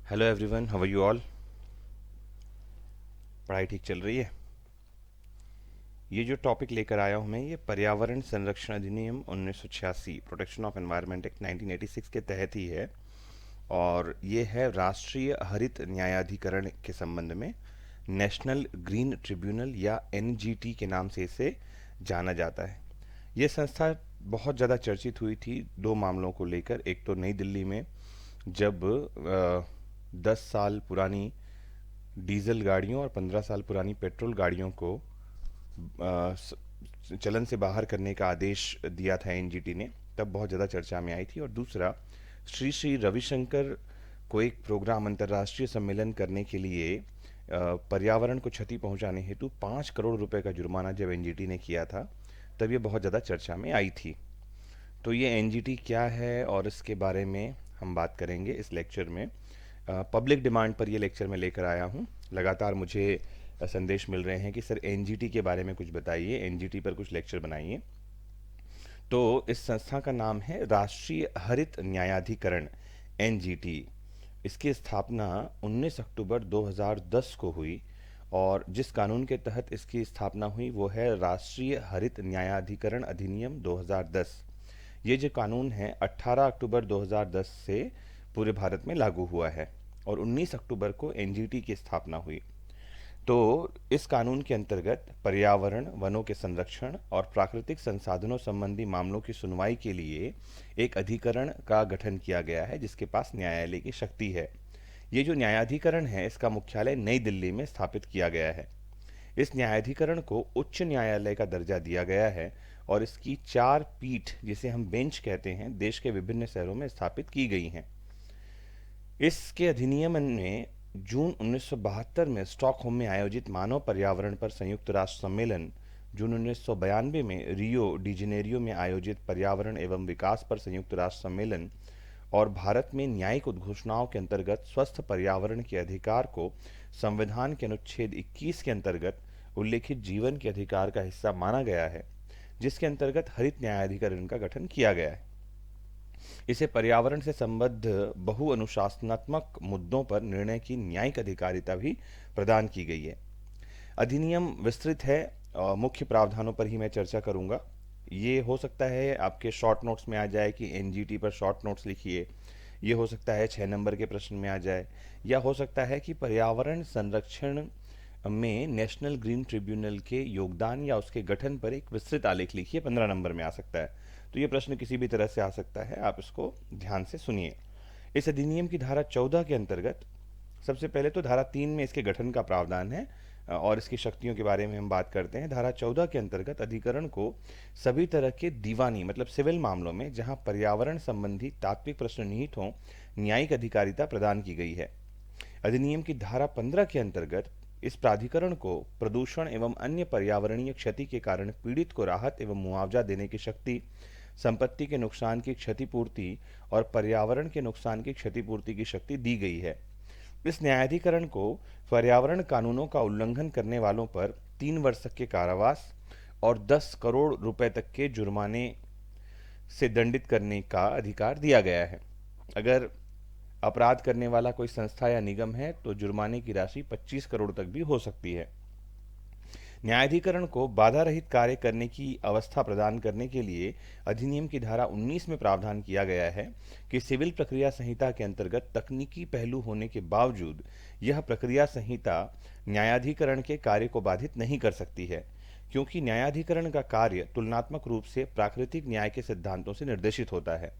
Hello everyone, how are you all. पढ़ाई ठीक चल रही है। ये जो टॉपिक लेकर आया हूँ मैं, ये पर्यावरण संरक्षण अधिनियम 1986 प्रोटेक्शन ऑफ एनवायरनमेंट एक्ट 1986 के तहत ही है। और ये है राष्ट्रीय हरित न्यायाधिकरण के संबंध में। नेशनल ग्रीन ट्रिब्यूनल या एनजीटी के नाम से इसे जाना जाता है। ये संस्था बहुत ज़्यादा चर्चित हुई थी दो मामलों को लेकर। एक तो नई दिल्ली में जब 10 साल पुरानी डीजल गाड़ियों और 15 साल पुरानी पेट्रोल गाड़ियों को चलन से बाहर करने का आदेश दिया था एनजीटी ने, तब बहुत ज़्यादा चर्चा में आई थी। और दूसरा, श्री श्री रविशंकर को एक प्रोग्राम अंतर्राष्ट्रीय सम्मेलन करने के लिए पर्यावरण को क्षति पहुंचाने हेतु 5 करोड़ रुपए का जुर्माना जब एनजीटी ने किया था, तब ये बहुत ज़्यादा चर्चा में आई थी। तो ये एनजीटी क्या है और इसके बारे में हम बात करेंगे इस लेक्चर में। पब्लिक डिमांड पर ये लेक्चर मैं लेकर आया हूँ। लगातार मुझे संदेश मिल रहे हैं कि सर एनजीटी के बारे में कुछ बताइए, एनजीटी पर कुछ लेक्चर बनाइए। तो इस संस्था का नाम है राष्ट्रीय हरित न्यायाधिकरण, एनजीटी। इसकी स्थापना 19 अक्टूबर 2010 को हुई और जिस कानून के तहत इसकी स्थापना हुई वो है राष्ट्रीय हरित न्यायाधिकरण अधिनियम 2010। ये जो कानून है 18 अक्टूबर 2010 से पूरे भारत में लागू हुआ है और 19 अक्टूबर को एनजीटी की स्थापना हुई। तो इस कानून के अंतर्गत पर्यावरण, वनों के संरक्षण और प्राकृतिक संसाधनों संबंधी मामलों की सुनवाई के लिए एक अधिकरण का गठन किया गया है जिसके पास न्यायालय की शक्ति है। ये जो न्यायाधिकरण है इसका मुख्यालय नई दिल्ली में स्थापित किया गया है। इस न्यायाधिकरण को उच्च न्यायालय का दर्जा दिया गया है और इसकी 4 पीठ, जिसे हम बेंच कहते हैं, देश के विभिन्न शहरों में स्थापित की गई हैं। इसके अधिनियम ने जून 1972 में स्टॉकहोम में आयोजित मानव पर्यावरण पर संयुक्त राष्ट्र सम्मेलन, जून 1992 में रियो डी जेनेरियो में आयोजित पर्यावरण एवं विकास पर संयुक्त राष्ट्र सम्मेलन और भारत में न्यायिक उद्घोषणाओं के अंतर्गत स्वस्थ पर्यावरण के अधिकार को संविधान के अनुच्छेद 21 के अंतर्गत उल्लेखित जीवन के अधिकार का हिस्सा माना गया है, जिसके अंतर्गत हरित न्यायाधिकरण का गठन किया गया है। इसे पर्यावरण से संबद्ध बहु अनुशासनात्मक मुद्दों पर निर्णय की न्यायिक अधिकारिता भी प्रदान की गई है। अधिनियम विस्तृत है और मुख्य प्रावधानों पर ही मैं चर्चा करूंगा। ये हो सकता है आपके शॉर्ट नोट्स में आ जाए कि एनजीटी पर शॉर्ट नोट्स लिखिए, ये हो सकता है 6 नंबर के प्रश्न में आ जाए, या हो सकता है कि पर्यावरण संरक्षण में नेशनल ग्रीन ट्रिब्यूनल के योगदान या उसके गठन पर एक विस्तृत आलेख लिखिए, 15 नंबर में आ सकता है। तो ये प्रश्न किसी भी तरह से आ सकता है, आप इसको ध्यान से सुनिए। इस अधिनियम की धारा 14 के अंतर्गत सबसे पहले तो धारा 3 में इसके गठन का प्रावधान है और इसकी शक्तियों के बारे में हम बात करते हैं। धारा 14 के अंतर्गत अधिकरण को सभी तरह के दीवानी मतलब सिविल मामलों में जहां पर्यावरण संबंधी तात्विक प्रश्न निहित हों, न्यायिक अधिकारिता प्रदान की गई है। अधिनियम की धारा 15 के अंतर्गत इस प्राधिकरण को प्रदूषण एवं अन्य पर्यावरणीय क्षति के कारण पीड़ित को राहत एवं मुआवजा देने की शक्ति, संपत्ति के नुकसान की क्षतिपूर्ति और पर्यावरण के नुकसान की क्षतिपूर्ति की शक्ति दी गई है। इस न्यायाधिकरण को पर्यावरण कानूनों का उल्लंघन करने वालों पर 3 वर्ष तक के कारावास और 10 करोड़ रुपए तक के जुर्माने से दंडित करने का अधिकार दिया गया है। अगर अपराध करने वाला कोई संस्था या निगम है तो जुर्माने की राशि 25 करोड़ तक भी हो सकती है। न्यायाधिकरण को बाधा रहित कार्य करने की अवस्था प्रदान करने के लिए अधिनियम की धारा 19 में प्रावधान किया गया है कि सिविल प्रक्रिया संहिता के अंतर्गत तकनीकी पहलू होने के बावजूद यह प्रक्रिया संहिता न्यायाधिकरण के कार्य को बाधित नहीं कर सकती है, क्योंकि न्यायाधिकरण का कार्य तुलनात्मक रूप से प्राकृतिक न्याय के सिद्धांतों से निर्देशित होता है।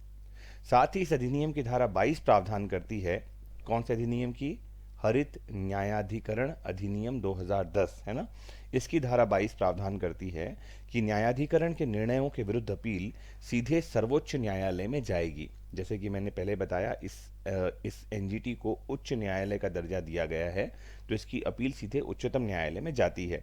साथ ही इस अधिनियम की धारा 22 प्रावधान करती है, कौन से अधिनियम की? हरित न्यायाधिकरण अधिनियम 2010 है ना। इसकी धारा 22 प्रावधान करती है कि न्यायाधिकरण के निर्णयों के विरुद्ध अपील सीधे सर्वोच्च न्यायालय में जाएगी। जैसे कि मैंने पहले बताया, इस एनजीटी को उच्च न्यायालय का दर्जा दिया गया है, तो इसकी अपील सीधे उच्चतम न्यायालय में जाती है।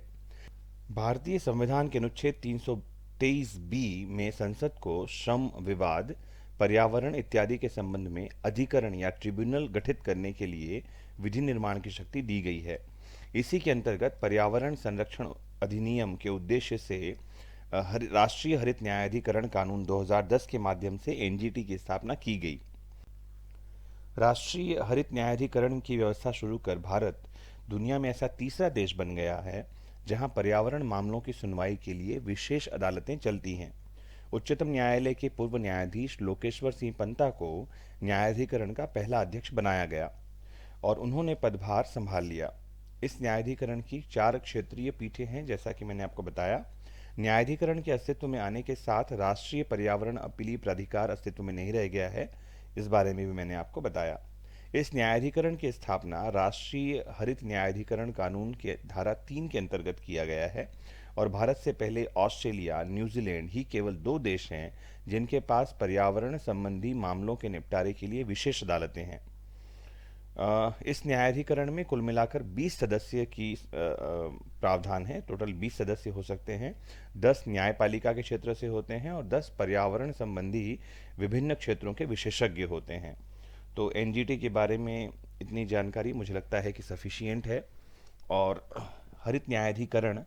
भारतीय संविधान के अनुच्छेद 323 बी में संसद को श्रम विवाद, पर्यावरण इत्यादि के संबंध में अधिकरण या ट्रिब्यूनल गठित करने के लिए विधि निर्माण की शक्ति दी गई है। इसी के अंतर्गत पर्यावरण संरक्षण अधिनियम के उद्देश्य से राष्ट्रीय हरित न्यायाधिकरण कानून 2010 के माध्यम से एनजीटी की स्थापना की गई। राष्ट्रीय हरित न्यायाधिकरण की व्यवस्था शुरू कर भारत दुनिया में ऐसा तीसरा देश बन गया है जहां पर्यावरण मामलों की सुनवाई के लिए विशेष अदालतें चलती हैं। उच्चतम न्यायालय के पूर्व न्यायाधीश लोकेश्वर सिंह पंता को न्यायाधिकरण का पहला अध्यक्ष बनाया गया और उन्होंने पदभार संभाल लिया। इस न्यायाधिकरण की 4 क्षेत्रीय पीठें हैं, जैसा कि मैंने आपको बताया। न्यायाधिकरण के अस्तित्व में आने के साथ राष्ट्रीय पर्यावरण अपीली प्राधिकार अस्तित्व में नहीं रह गया है। इस बारे में भी मैंने आपको बताया। इस न्यायाधिकरण की स्थापना राष्ट्रीय हरित न्यायाधिकरण कानून के धारा 3 के अंतर्गत किया गया है और भारत से पहले ऑस्ट्रेलिया, न्यूजीलैंड ही केवल 2 देश हैं जिनके पास पर्यावरण संबंधी मामलों के निपटारे के लिए विशेष अदालतें हैं। इस न्यायाधिकरण में कुल मिलाकर 20 सदस्य की प्रावधान है। टोटल 20 सदस्य हो सकते हैं। 10 न्यायपालिका के क्षेत्र से होते हैं और 10 पर्यावरण संबंधी विभिन्न क्षेत्रों के विशेषज्ञ होते हैं। तो एनजीटी के बारे में इतनी जानकारी मुझे लगता है कि सफिशिएंट है। और हरित न्यायाधिकरण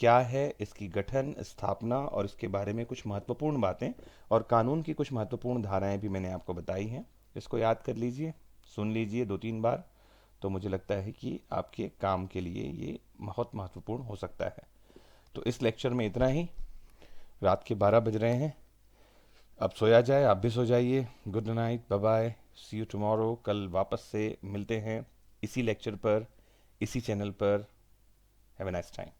क्या है, इसकी गठन, स्थापना और इसके बारे में कुछ महत्वपूर्ण बातें और कानून की कुछ महत्वपूर्ण धाराएं भी मैंने आपको बताई हैं। इसको याद कर लीजिए, सुन लीजिए 2-3 बार, तो मुझे लगता है कि आपके काम के लिए ये बहुत महत्वपूर्ण हो सकता है। तो इस लेक्चर में इतना ही। रात के 12 बज रहे हैं, अब सोया जाए, आप भी सो जाइए। Good night, bye bye, see you tomorrow. कल वापस से मिलते हैं इसी लेक्चर पर, इसी चैनल पर। Have a nice time.